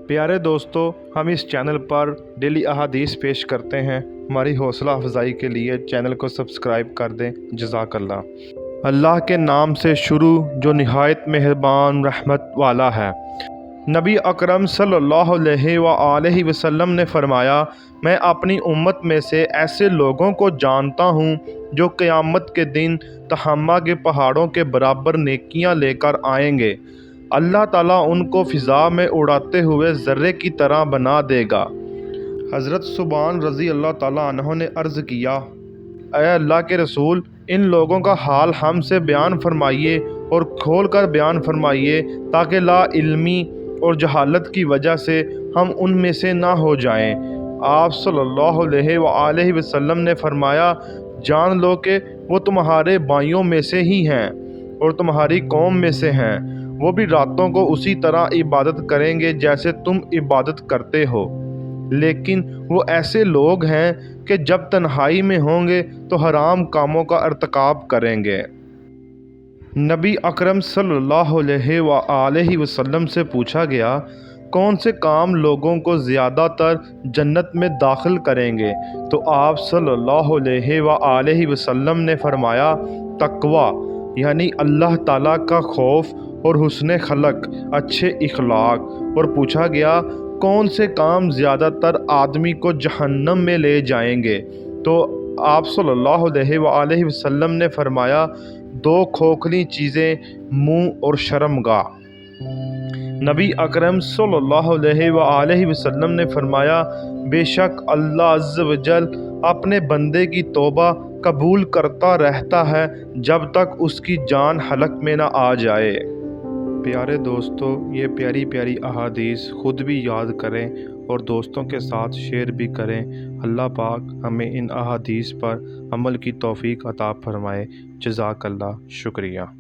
प्यारे दोस्तों, हम इस चैनल पर डेली अहादीस पेश करते हैं। हमारी हौसला अफजाई के लिए चैनल को सब्सक्राइब कर दें। जज़ाकल्लाह। अल्लाह के नाम से शुरू जो निहायत मेहरबान रहमत वाला है। नबी अकरम सल्लल्लाहु अलैहि वसल्लम ने फरमाया, मैं अपनी उम्मत में से ऐसे लोगों को जानता हूँ जो क़यामत के दिन तहम्मा के पहाड़ों के बराबर नेकियां लेकर आएंगे। अल्लाह ताला उनको फ़िज़ा में उड़ाते हुए ज़र्रे की तरह बना देगा। हज़रत सुबान रज़ी अल्लाह ताला अन्हो ने अर्ज़ किया, ऐ अल्लाह के रसूल, इन लोगों का हाल हमसे बयान फरमाइए और खोल कर बयान फरमाइए ताकि ला इल्मी और जहालत की वजह से हम उनमें से ना हो जाएं। आप सल्लल्लाहु अलैहि वसल्लम ने फरमाया, जान लो कि वो तुम्हारे भाइयों में से ही हैं और तुम्हारी कौम में से हैं। वो भी रातों को उसी तरह इबादत करेंगे जैसे तुम इबादत करते हो, लेकिन वो ऐसे लोग हैं कि जब तन्हाई में होंगे तो हराम कामों का अर्तकाब करेंगे। नबी अकरम सल्लल्लाहु अलैहि वसल्लम से पूछा गया, कौन से काम लोगों को ज़्यादातर जन्नत में दाखिल करेंगे? तो आप सल्लल्लाहु अलैहि वसल्लम ने फरमाया, तकवा यानी अल्लाह ताला का खौफ और हुस्न खलक, अच्छे इखलाक। और पूछा गया, कौन से काम ज़्यादातर आदमी को जहन्नम में ले जाएंगे? तो आप सल्लल्लाहु अलैहि वसल्लम ने फरमाया, दो खोखली चीज़ें, मुंह और शर्मगाह। नबी अकरम सल्लल्लाहु अलैहि वसल्लम ने फरमाया, बेशक अल्लाह अज़्ज़ व जल अपने बंदे की तौबा कबूल करता रहता है जब तक उसकी जान हलक में ना आ जाए। प्यारे दोस्तों, ये प्यारी प्यारी अहादीस ख़ुद भी याद करें और दोस्तों के साथ शेयर भी करें। अल्लाह पाक हमें इन अहादीस पर अमल की तौफ़ीक अता फ़रमाए। जज़ाकल्लाह। शुक्रिया।